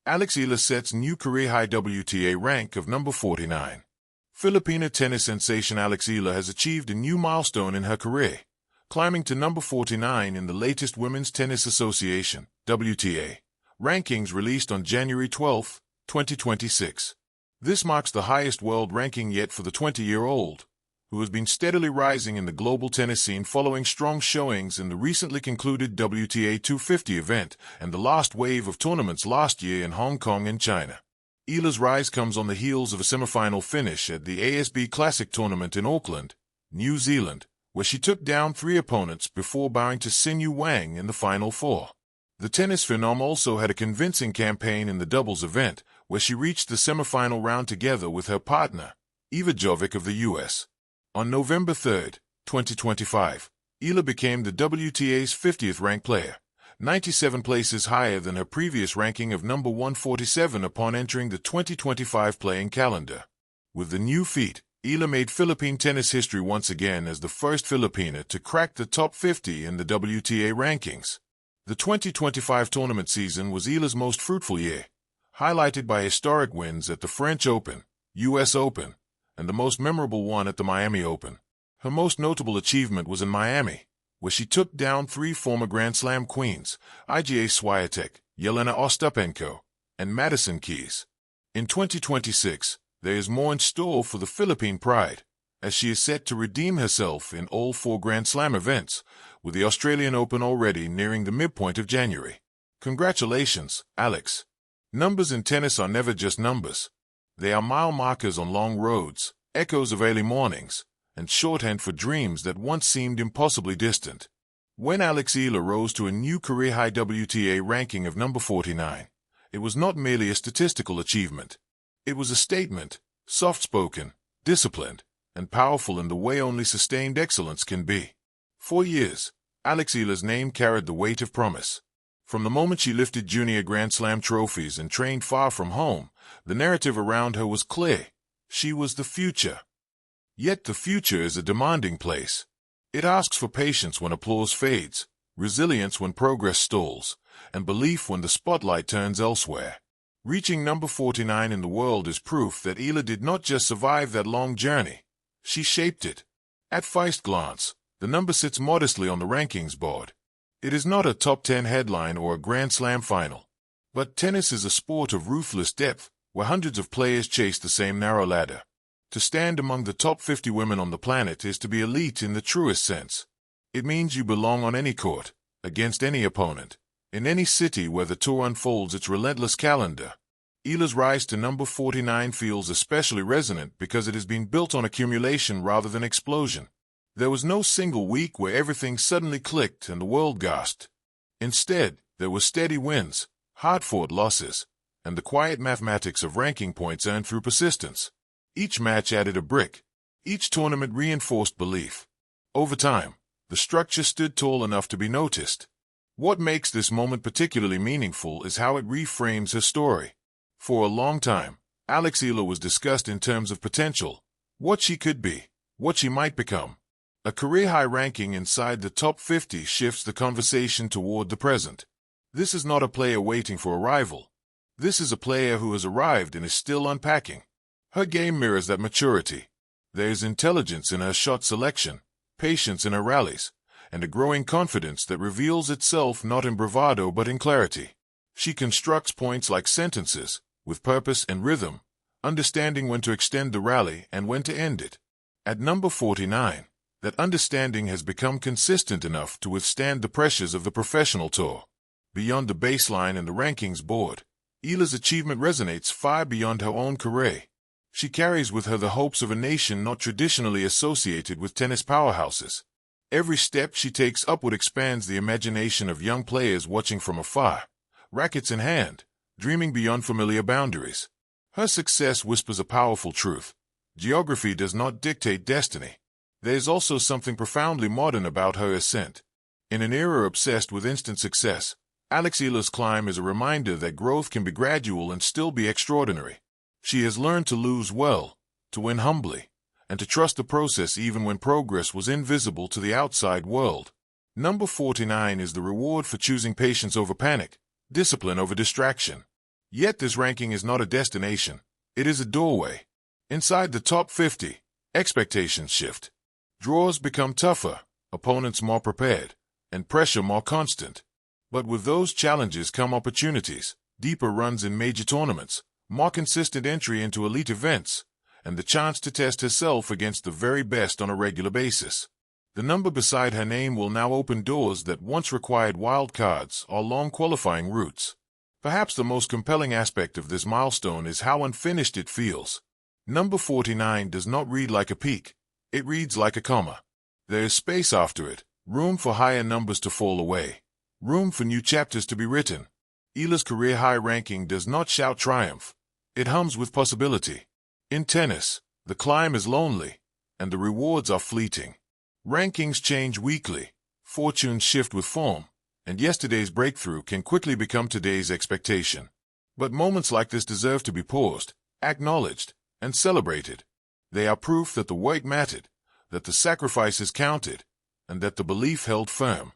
Alex Eala sets new career-high WTA rank of number 49. Filipina tennis sensation Alex Eala has achieved a new milestone in her career, climbing to number 49 in the latest Women's Tennis Association (WTA) rankings released on January 12, 2026. This marks the highest world ranking yet for the 20-year-old, who has been steadily rising in the global tennis scene following strong showings in the recently concluded WTA 250 event and the last wave of tournaments last year in Hong Kong and China. Eala's rise comes on the heels of a semifinal finish at the ASB Classic tournament in Auckland, New Zealand, where she took down 3 opponents before bowing to Xinyu Wang in the final 4. The tennis phenom also had a convincing campaign in the doubles event, where she reached the semifinal round together with her partner, Eva Jovic of the US. On November 3, 2025, Eala became the WTA's 50th ranked player, 97 places higher than her previous ranking of number 147 upon entering the 2025 playing calendar. With the new feat, Eala made Philippine tennis history once again as the first Filipina to crack the top 50 in the WTA rankings. The 2025 tournament season was Eala's most fruitful year, highlighted by historic wins at the French Open, US Open, and the most memorable one at the Miami Open. Her most notable achievement was in Miami, where she took down 3 former Grand Slam queens, Iga Swiatek, Yelena Ostapenko, and Madison Keys. In 2026, there is more in store for the Philippine Pride, as she is set to redeem herself in all 4 Grand Slam events, with the Australian Open already nearing the midpoint of January. Congratulations, Alex. Numbers in tennis are never just numbers. They are mile markers on long roads, echoes of early mornings, and shorthand for dreams that once seemed impossibly distant. When Alex Eala rose to a new career-high WTA ranking of number 49, it was not merely a statistical achievement. It was a statement, soft-spoken, disciplined, and powerful in the way only sustained excellence can be. For years, Alex Eala's name carried the weight of promise. From the moment she lifted junior Grand Slam trophies and trained far from home, the narrative around her was clear. She was the future. Yet the future is a demanding place. It asks for patience when applause fades, resilience when progress stalls, and belief when the spotlight turns elsewhere. Reaching number 49 in the world is proof that Eala did not just survive that long journey. She shaped it. At first glance, the number sits modestly on the rankings board. It is not a top 10 headline or a Grand Slam final. But tennis is a sport of ruthless depth, where hundreds of players chase the same narrow ladder. To stand among the top 50 women on the planet is to be elite in the truest sense. It means you belong on any court, against any opponent, in any city where the tour unfolds its relentless calendar. Eala's rise to number 49 feels especially resonant because it has been built on accumulation rather than explosion. There was no single week where everything suddenly clicked and the world gasped. Instead, there were steady wins, hard-fought losses, and the quiet mathematics of ranking points earned through persistence. Each match added a brick. Each tournament reinforced belief. Over time, the structure stood tall enough to be noticed. What makes this moment particularly meaningful is how it reframes her story. For a long time, Alex Eala was discussed in terms of potential, what she could be, what she might become. A career-high ranking inside the top 50 shifts the conversation toward the present. This is not a player waiting for a rival. This is a player who has arrived and is still unpacking. Her game mirrors that maturity. There is intelligence in her shot selection, patience in her rallies, and a growing confidence that reveals itself not in bravado but in clarity. She constructs points like sentences, with purpose and rhythm, understanding when to extend the rally and when to end it. At number 49, that understanding has become consistent enough to withstand the pressures of the professional tour. Beyond the baseline and the rankings board, Eala's achievement resonates far beyond her own career. She carries with her the hopes of a nation not traditionally associated with tennis powerhouses. Every step she takes upward expands the imagination of young players watching from afar, rackets in hand, dreaming beyond familiar boundaries. Her success whispers a powerful truth. Geography does not dictate destiny. There is also something profoundly modern about her ascent. In an era obsessed with instant success, Alex Eala's climb is a reminder that growth can be gradual and still be extraordinary. She has learned to lose well, to win humbly, and to trust the process even when progress was invisible to the outside world. Number 49 is the reward for choosing patience over panic, discipline over distraction. Yet this ranking is not a destination. It is a doorway. Inside the top 50, expectations shift. Draws become tougher, opponents more prepared, and pressure more constant. But with those challenges come opportunities, deeper runs in major tournaments, more consistent entry into elite events, and the chance to test herself against the very best on a regular basis. The number beside her name will now open doors that once required wild cards or long qualifying routes. Perhaps the most compelling aspect of this milestone is how unfinished it feels. Number 49 does not read like a peak. It reads like a comma. There is space after it, room for higher numbers to fall away, room for new chapters to be written. Eala's career high ranking does not shout triumph. It hums with possibility. In tennis, the climb is lonely, and the rewards are fleeting. Rankings change weekly, fortunes shift with form, and yesterday's breakthrough can quickly become today's expectation. But moments like this deserve to be paused, acknowledged, and celebrated. They are proof that the work mattered, that the sacrifices counted, and that the belief held firm.